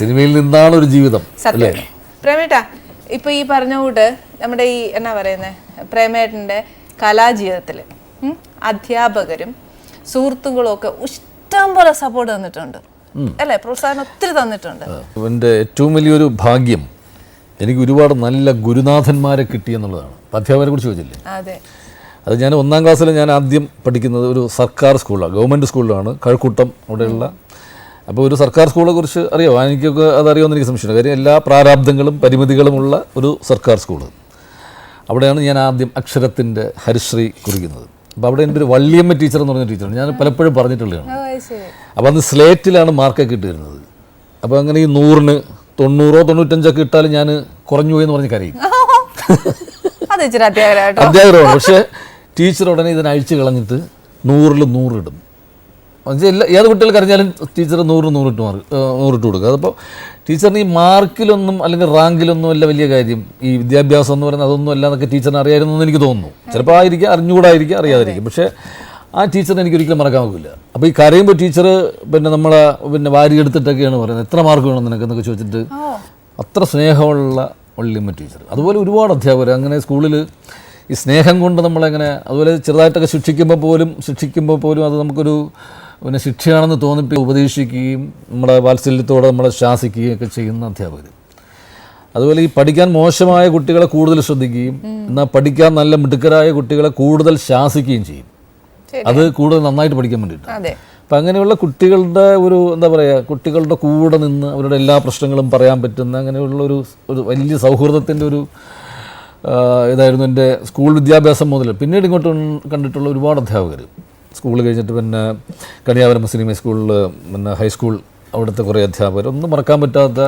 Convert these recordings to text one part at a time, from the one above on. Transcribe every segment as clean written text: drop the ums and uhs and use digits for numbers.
സിനിമയിൽ നിന്നാണ് ഒരു ജീവിതം. പ്രേമേട്ട, ഇപ്പൊ ഈ പറഞ്ഞ കൂട്ട് നമ്മുടെ ഈ എന്നാ പറയുന്നത് പ്രേമേട്ടന്റെ കലാജീവിതത്തില് അധ്യാപകരും സുഹൃത്തുക്കളും ഒക്കെ ഇഷ്ടം പോലെ സപ്പോർട്ട് തന്നിട്ടുണ്ട് അല്ലെ, പ്രോത്സാഹനം ഒത്തിരി തന്നിട്ടുണ്ട്. എൻ്റെ ഏറ്റവും വലിയൊരു ഭാഗ്യം എനിക്ക് ഒരുപാട് നല്ല ഗുരുനാഥന്മാരെ കിട്ടി എന്നുള്ളതാണ്. അധ്യാപകരെ കുറിച്ച് ചോദിച്ചില്ലേ, അത് ഞാൻ 1ാം ക്ലാസ്സിൽ ഞാൻ ആദ്യം പഠിക്കുന്നത് ഒരു സർക്കാർ സ്കൂളിലാണ്, ഗവൺമെൻറ് സ്കൂളിലാണ്, കഴക്കൂട്ടം അവിടെയുള്ള. അപ്പോൾ ഒരു സർക്കാർ സ്കൂളെ കുറിച്ച് അറിയാമോ? എനിക്കൊക്കെ അതറിയാമെന്ന് എനിക്ക് സംശയമില്ല. കാര്യം എല്ലാ പ്രാരാബ്ദങ്ങളും പരിമിതികളുമുള്ള ഒരു സർക്കാർ സ്കൂള്. അവിടെയാണ് ഞാൻ ആദ്യം അക്ഷരത്തിൻ്റെ ഹരിശ്രീ കുറിക്കുന്നത്. അപ്പോൾ അവിടെ എൻ്റെ ഒരു വള്ളിയമ്മ ടീച്ചർ എന്ന് പറഞ്ഞ ടീച്ചറാണ്, ഞാൻ പലപ്പോഴും പറഞ്ഞിട്ടുള്ളതാണ്. അപ്പോൾ അന്ന് സ്ലേറ്റിലാണ് മാർക്കൊക്കെ ഇട്ടിരുന്നത്. അപ്പോൾ അങ്ങനെ ഈ 100-ന് 90 95 ഇട്ടാലും ഞാൻ കുറഞ്ഞു പോയി എന്ന് പറഞ്ഞ് കരയും. അധ്യാപകരാണ്. പക്ഷേ ടീച്ചർ ഉടനെ ഇതിനെ അഴിച്ചു കളഞ്ഞിട്ട് 100-ൽ 100 ഇടും. ഏത് കുട്ടികൾ കരഞ്ഞാലും ടീച്ചർ 100 ഇട്ട് കൊടുക്കുക. അതപ്പോൾ ടീച്ചറിന് ഈ മാർക്കിലൊന്നും അല്ലെങ്കിൽ റാങ്കിലൊന്നും അല്ല വലിയ കാര്യം, ഈ വിദ്യാഭ്യാസം എന്ന് പറയുന്നത് അതൊന്നും അല്ല എന്നൊക്കെ ടീച്ചറിന് അറിയായിരുന്നു എന്ന് എനിക്ക് തോന്നുന്നു. ചിലപ്പോൾ ആയിരിക്കും, അറിഞ്ഞുകൂടായിരിക്കും, അറിയാതിരിക്കും. പക്ഷേ ആ ടീച്ചറിനെ എനിക്ക് ഒരിക്കലും മറക്കാൻ പറ്റില്ല. അപ്പോൾ ഈ കരയുമ്പോൾ ടീച്ചർ നമ്മളെ വാരി എടുത്തിട്ടൊക്കെയാണ് പറയുന്നത്, എത്ര മാർക്ക് വേണം നിനക്കെന്നൊക്കെ ചോദിച്ചിട്ട്. അത്ര സ്നേഹമുള്ള വള്ളിയമ്മ ടീച്ചർ. അതുപോലെ ഒരുപാട് അധ്യാപകർ അങ്ങനെ സ്കൂളിൽ ഈ സ്നേഹം കൊണ്ട് നമ്മളെങ്ങനെ, അതുപോലെ ചെറുതായിട്ടൊക്കെ ശിക്ഷിക്കുമ്പോൾ പോലും അത് നമുക്കൊരു ശിക്ഷയാണെന്ന് ഉപദേശിക്കുകയും നമ്മുടെ വാത്സല്യത്തോടെ നമ്മളെ ശാസിക്കുകയും ഒക്കെ ചെയ്യുന്ന അധ്യാപകർ. അതുപോലെ ഈ പഠിക്കാൻ മോശമായ കുട്ടികളെ കൂടുതൽ ശ്രദ്ധിക്കുകയും എന്നാൽ പഠിക്കാൻ നല്ല മിടുക്കരായ കുട്ടികളെ കൂടുതൽ ശാസിക്കുകയും ചെയ്യും. അത് കൂടുതൽ നന്നായിട്ട് പഠിക്കാൻ വേണ്ടിയിട്ട്. അപ്പം അങ്ങനെയുള്ള കുട്ടികളുടെ ഒരു എന്താ പറയുക, കുട്ടികളുടെ കൂടെ നിന്ന് അവരുടെ എല്ലാ പ്രശ്നങ്ങളും പറയാൻ പറ്റുന്ന അങ്ങനെയുള്ള ഒരു വലിയ സൗഹൃദത്തിൻ്റെ ഒരു ഇതായിരുന്നു എൻ്റെ സ്കൂൾ വിദ്യാഭ്യാസം മുതൽ. പിന്നീട് ഇങ്ങോട്ട് കണ്ടിട്ടുള്ള ഒരുപാട് അധ്യാപകർ. സ്കൂൾ കഴിഞ്ഞിട്ട് കണിയാവരം മുസ്ലിം സ്കൂളിൽ ഹൈസ്കൂൾ അവിടുത്തെ കുറേ അധ്യാപകർ, ഒന്നും മറക്കാൻ പറ്റാത്ത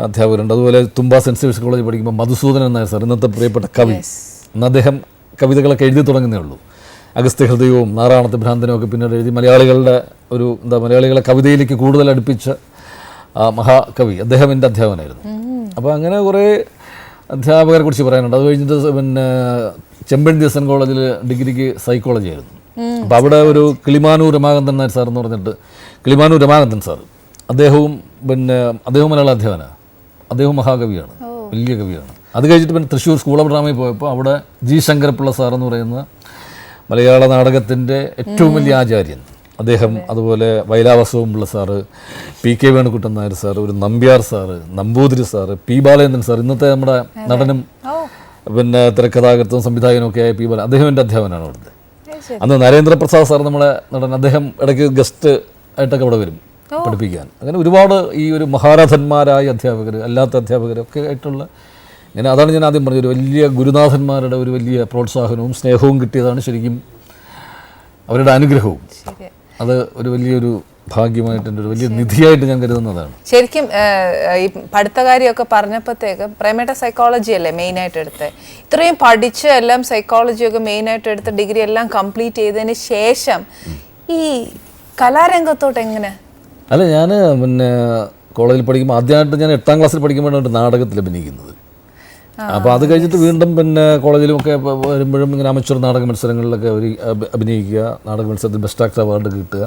അധ്യാപകരുണ്ട്. അതുപോലെ തുമ്പ സെൻറ്റ് സേവിയർസ് കോളേജിൽ പഠിക്കുമ്പോൾ മധുസൂദനൻ നായർ സാർ, ഇന്നത്തെ പ്രിയപ്പെട്ട കവി. ഇന്ന് അദ്ദേഹം കവിതകളൊക്കെ എഴുതി തുടങ്ങുന്നേ ഉള്ളൂ. അഗസ്ത്യ ഹൃദയവും നാറാണത്തെ ഭ്രാന്തനും ഒക്കെ പിന്നീട് എഴുതി മലയാളികളുടെ ഒരു മലയാളികളെ കവിതയിലേക്ക് കൂടുതൽ അടുപ്പിച്ച മഹാകവി. അദ്ദേഹം എൻ്റെ അധ്യാപകനായിരുന്നു. അപ്പോൾ അങ്ങനെ കുറേ അധ്യാപകരെ കുറിച്ച് പറയാനുണ്ട്. അത് കഴിഞ്ഞിട്ട് ചെമ്പഴന്തി എസ് എൻ കോളേജിൽ ഡിഗ്രിക്ക് സൈക്കോളജി ആയിരുന്നു. അപ്പോൾ അവിടെ ഒരു കിളിമാനൂർ രമാകാന്തൻ നായർ സാർ എന്ന് പറഞ്ഞിട്ട്, കിളിമാനൂർ രമാകാന്തൻ സാർ, അദ്ദേഹവും മലയാള അധ്യാപകനാണ്. അദ്ദേഹം മഹാകവിയാണ്, വലിയ കവിയാണ്. അത് കഴിഞ്ഞിട്ട് തൃശ്ശൂർ സ്കൂൾ ഓഫ് ഡ്രാമയിൽ പോയപ്പോൾ അവിടെ ജി ശങ്കരപ്പിള്ള സാർ എന്ന് പറയുന്ന മലയാള നാടകത്തിൻ്റെ ഏറ്റവും വലിയ ആചാര്യൻ അദ്ദേഹം, അതുപോലെ വൈലാവസവും Pillai sir, P K Venukuttan Nair sir, ഒരു Nambiar sir, Namboothiri sir, P Balendran sir, ഇന്നത്തെ നമ്മുടെ നടനും തിരക്കഥാകൃത്തും സംവിധായകനും ഒക്കെ ആയ പി ബാല, അദ്ദേഹം എൻ്റെ അധ്യാപകനാണ് അവിടുത്തെ. അന്ന് നരേന്ദ്രപ്രസാദ് സാർ നമ്മുടെ നടൻ, അദ്ദേഹം ഇടയ്ക്ക് ഗസ്റ്റ് ആയിട്ടൊക്കെ അവിടെ വരും പഠിപ്പിക്കാൻ. അങ്ങനെ ഒരുപാട് ഈ ഒരു മഹാരഥന്മാരായ അധ്യാപകർ, അല്ലാത്ത അധ്യാപകരൊക്കെ ആയിട്ടുള്ള ഇങ്ങനെ, അതാണ് ഞാൻ ആദ്യം പറഞ്ഞത്, ഒരു വലിയ ഗുരുനാഥന്മാരുടെ ഒരു വലിയ പ്രോത്സാഹനവും സ്നേഹവും കിട്ടിയതാണ് ശരിക്കും അവരുടെ അനുഗ്രഹവും. അത് ഒരു വലിയൊരു ഭാഗ്യമായിട്ട്, എൻ്റെ ഒരു വലിയ നിധിയായിട്ട് ഞാൻ കരുതുന്നതാണ്. ശരിക്കും ഈ പഠിത്തകാരിയൊക്കെ പറഞ്ഞപ്പോഴത്തേക്ക് പ്രേമേട്ട സൈക്കോളജി അല്ലേ മെയിനായിട്ട് എടുത്ത്, ഇത്രയും പഠിച്ച് എല്ലാം സൈക്കോളജിയൊക്കെ മെയിനായിട്ട് എടുത്ത് ഡിഗ്രി എല്ലാം കംപ്ലീറ്റ് ചെയ്തതിന് ശേഷം ഈ കലാരംഗത്തോട്ട് എങ്ങനെ? അല്ല, ഞാൻ കോളേജിൽ പഠിക്കുമ്പോൾ ആദ്യമായിട്ട് ഞാൻ 8ാം ക്ലാസ്സിൽ പഠിക്കുമ്പോഴാണ് നാടകത്തിൽ അഭിനയിക്കുന്നത്. അപ്പോൾ അത് കഴിഞ്ഞിട്ട് വീണ്ടും കോളേജിലുമൊക്കെ വരുമ്പോഴും ഇങ്ങനെ അമച്വർ നാടക മത്സരങ്ങളിലൊക്കെ അഭിനയിക്കുക, നാടക മത്സരത്തിൽ ബെസ്റ്റ് ആക്ടർ അവാർഡ് കിട്ടുക,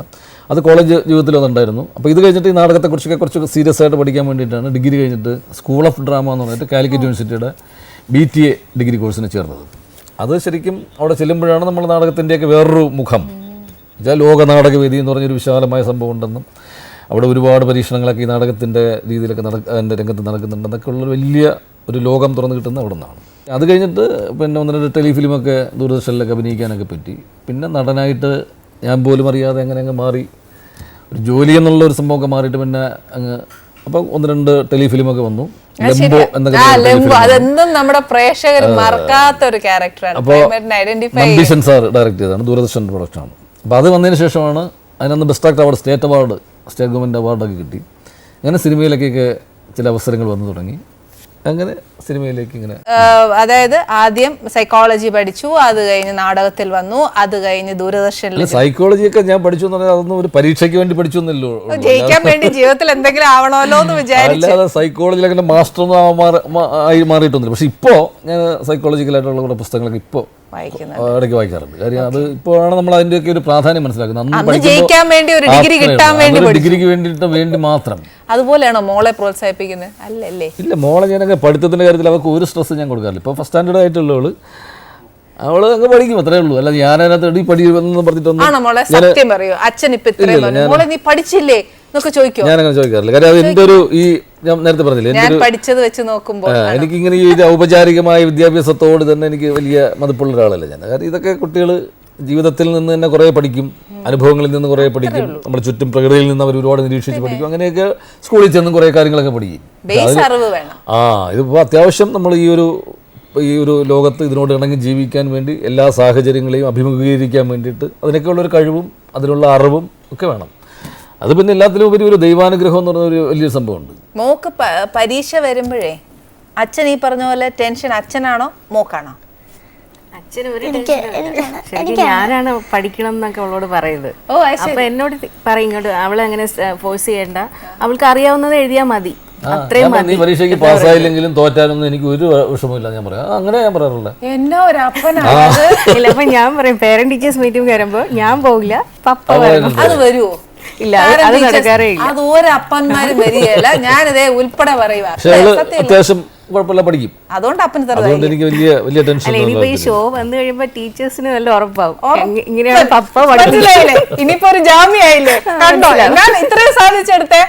അത് കോളേജ് ജീവിതത്തിലൊന്നുണ്ടായിരുന്നു. അപ്പോൾ ഇത് കഴിഞ്ഞിട്ട് ഈ നാടകത്തെക്കുറിച്ചൊക്കെ കുറച്ച് സീരിയസ് ആയിട്ട് പഠിക്കാൻ വേണ്ടിയിട്ടാണ് ഡിഗ്രി കഴിഞ്ഞിട്ട് സ്കൂൾ ഓഫ് ഡ്രാമ എന്ന് പറഞ്ഞിട്ട് കാലിക്കറ്റ് യൂണിവേഴ്സിറ്റിയുടെ BTA ഡിഗ്രി കോഴ്സിന് ചേർന്നത്. അത് ശരിക്കും അവിടെ ചെല്ലുമ്പോഴാണ് നമ്മൾ നാടകത്തിൻ്റെയൊക്കെ വേറൊരു മുഖം, ലോക നാടകവേദി എന്ന് പറഞ്ഞൊരു വിശാലമായ സംഭവം ഉണ്ടെന്നും അവിടെ ഒരുപാട് പരീക്ഷണങ്ങളൊക്കെ ഈ നാടകത്തിൻ്റെ രീതിയിലൊക്കെ അതിൻ്റെ രംഗത്ത് നടക്കുന്നുണ്ടെന്നൊക്കെ ഉള്ളൊരു വലിയ ഒരു ലോകം തുറന്നു കിട്ടുന്നത് അവിടെ നിന്നാണ്. അത് കഴിഞ്ഞിട്ട് 1-2 ടെലിഫിലിമൊക്കെ ദൂരദർശനിലൊക്കെ അഭിനയിക്കാനൊക്കെ പറ്റി. പിന്നെ നടനായിട്ട് ഞാൻ പോലും അറിയാതെ അങ്ങ് മാറി, ഒരു ജോലി എന്നുള്ള ഒരു സംഭവമൊക്കെ മാറിയിട്ട് അങ്ങ് അപ്പോൾ 1-2 ടെലിഫിലിമൊക്കെ വന്നു. അതെന്നും നമ്മുടെ പ്രേക്ഷകർ മറക്കാത്ത ഒരു ക്യാരക്ടറാണ്. അപ്പോൾ നമ്പീശൻ സാർ ഡയറക്റ്റ് ചെയ്തതാണ്, ദൂരദർശൻ പ്രൊഡക്ഷനാണ്. അപ്പോൾ അത് വന്നതിന് ശേഷമാണ് അതിനന്ന് best actor award, state government അവാർഡൊക്കെ കിട്ടി. അങ്ങനെ സിനിമയിലൊക്കെ ചില അവസരങ്ങൾ വന്നു തുടങ്ങി. അങ്ങനെ സിനിമയിലേക്ക് ഇങ്ങനെ അതായത് ആദ്യം സൈക്കോളജി പഠിച്ചു, അത് കഴിഞ്ഞ് നാടകത്തിൽ വന്നു, അത് കഴിഞ്ഞ് ദൂരദർശനിൽ സൈക്കോളജിയൊക്കെ ഞാൻ പഠിച്ചു എന്ന് പറഞ്ഞാൽ അതൊന്നും ഒരു പരീക്ഷയ്ക്ക് വേണ്ടി പഠിച്ചു എന്നല്ലോ, ജയിക്കാൻ വേണ്ടി ജീവിതത്തിൽ എന്തെങ്കിലും ആവണമല്ലോ എന്ന് വിചാരിച്ചു. അല്ലാതെ സൈക്കോളജിയിൽ അങ്ങനെ മാസ്റ്റർ ഒന്നും ആയി മാറിയിട്ടൊന്നുമില്ല. പക്ഷെ ഇപ്പോൾ ഞാൻ സൈക്കോളജിക്കലായിട്ടുള്ള കുറേ പുസ്തകങ്ങളൊക്കെ ഇപ്പോൾ ഇടയ്ക്ക് വായിക്കാറുണ്ട്. കാര്യം അത് ഇപ്പോഴാണ് നമ്മൾ അതിൻ്റെയൊക്കെ ഒരു പ്രാധാന്യം മനസ്സിലാക്കുന്നത്. ജയിക്കാൻ വേണ്ടി ഒരു ഡിഗ്രി കിട്ടാൻ വേണ്ടി ഡിഗ്രിക്ക് വേണ്ടി മാത്രം. അതുപോലെയാണോ മോളെ പ്രോത്സാഹിപ്പിക്കുന്നത്? അല്ലല്ലേ. ഇല്ല, മോളെ ഞാനൊക്കെ പഠിത്തത്തിൻ്റെ കാര്യത്തിൽ അവർക്ക് ഒരു സ്ട്രെസ് ഞാൻ കൊടുക്കാറില്ല. ഇപ്പോൾ ഫസ്റ്റ് സ്റ്റാൻഡേർഡ് ആയിട്ടുള്ളവള് അവള് അങ്ങ് പഠിക്കും, അത്രേ ഉള്ളൂ. അല്ല ഞാനതിനകത്ത് എടി പഠിക്കുമെന്ന് പറഞ്ഞിട്ടൊന്നും. ആണോ മോളെ? സത്യം പറയൂ, അച്ഛൻ ഇപ്പൊ ഇത്രയും മോളെ നീ പഠിച്ചില്ലേ എന്നൊക്കെ ചോദിക്കോ? ഞാനങ്ങനെ ചോദിക്കാറില്ല. കാര്യം അത് എൻ്റെ ഒരു ഈ ഞാൻ നേരത്തെ പറഞ്ഞില്ലേ, ഞാൻ പഠിച്ചത് വെച്ച് നോക്കുമ്പോൾ എനിക്കിങ്ങനെ ഈ ഔപചാരികമായ വിദ്യാഭ്യാസത്തോട് തന്നെ എനിക്ക് വലിയ മതിപ്പുള്ള ഒരാളല്ല ഞാൻ. കാരണം ഇതൊക്കെ കുട്ടികൾ ജീവിതത്തിൽ നിന്ന് തന്നെ കുറേ പഠിക്കും, അനുഭവങ്ങളിൽ നിന്ന് കുറേ പഠിക്കും, നമ്മുടെ ചുറ്റും പ്രകൃതിയിൽ നിന്ന് അവർ ഒരുപാട് നിരീക്ഷിച്ച് പഠിക്കും. അങ്ങനെയൊക്കെ സ്കൂളിൽ ചെന്നും കുറേ കാര്യങ്ങളൊക്കെ പഠിക്കും. ഇതിപ്പോൾ അത്യാവശ്യം നമ്മൾ ഈ ഒരു ലോകത്ത് ഇതിനോട് ഇണങ്ങി ജീവിക്കാൻ വേണ്ടി എല്ലാ സാഹചര്യങ്ങളെയും അഭിമുഖീകരിക്കാൻ വേണ്ടിയിട്ട് അതിനൊക്കെ ഉള്ളൊരു കഴിവും അതിനുള്ള അറിവും ഒക്കെ വേണം. അത് പിന്നെ എല്ലാത്തിലും ഉപരി ഒരു ദൈവാനുഗ്രഹം എന്ന് പറഞ്ഞ ഒരു വലിയൊരു സംഭവമുണ്ട്. മോക്ക് പരീക്ഷ വരുമ്പോഴേ അച്ഛൻ ഈ പറഞ്ഞ പോലെ ടെൻഷൻ അച്ഛനാണോ മോക്കാണോ? ശരിക്കും ഞാനാണ് പഠിക്കണം എന്നൊക്കെ അവളോട് പറയുന്നത്. അപ്പൊ എന്നോട് പറയും ഇങ്ങോട്ട് അവളെ അങ്ങനെ ഫോഴ്സ് ചെയ്യണ്ട, അവൾക്ക് അറിയാവുന്നത് എഴുതിയാൽ മതി, അത്രയും മതി. നീ പരീക്ഷയ്ക്ക് പാസ്സായില്ലെങ്കിലും തോറ്റാലൊന്നും എനിക്ക് ഒരു വിഷമമില്ല ഞാൻ പറയാം. അങ്ങനെ ഞാൻ പറയാറുള്ള എന്നോ ഒരു അപ്പനാ. ഇല്ല, അപ്പൊ ഞാൻ പറയും പേരന്റ് ടീച്ചേഴ്സ് മീറ്റിംഗ് വരുമ്പോ ഞാൻ പോകില്ല, പപ്പ വരണം. അത് വരുമോ? ഇല്ല, അത് നടക്കാറേ ഇല്ല. അത് ഓരപ്പന്മാരും വരികയല്ല, ഞാനിതേ ഉൾപ്പെടെ പറയുക. അത്യാവശ്യം കുഴപ്പമില്ല പഠിക്കും. അതുകൊണ്ട് അപ്പന് അതുകൊണ്ട് എനിക്ക് വലിയ ടെൻഷൻ. ഇനിയിപ്പോ ഈ ഷോ വന്നു കഴിയുമ്പോ ടീച്ചേഴ്സിന് നല്ല ഉറപ്പാവും ഇങ്ങനെയാണ് പപ്പ മനസ്സിലായില്ലേ? ഇനിയിപ്പോ ഒരു ജാമ്യായില്ലേ? കണ്ടോ ഞാൻ ഇത്രയും സാധിച്ചെടുത്തേ.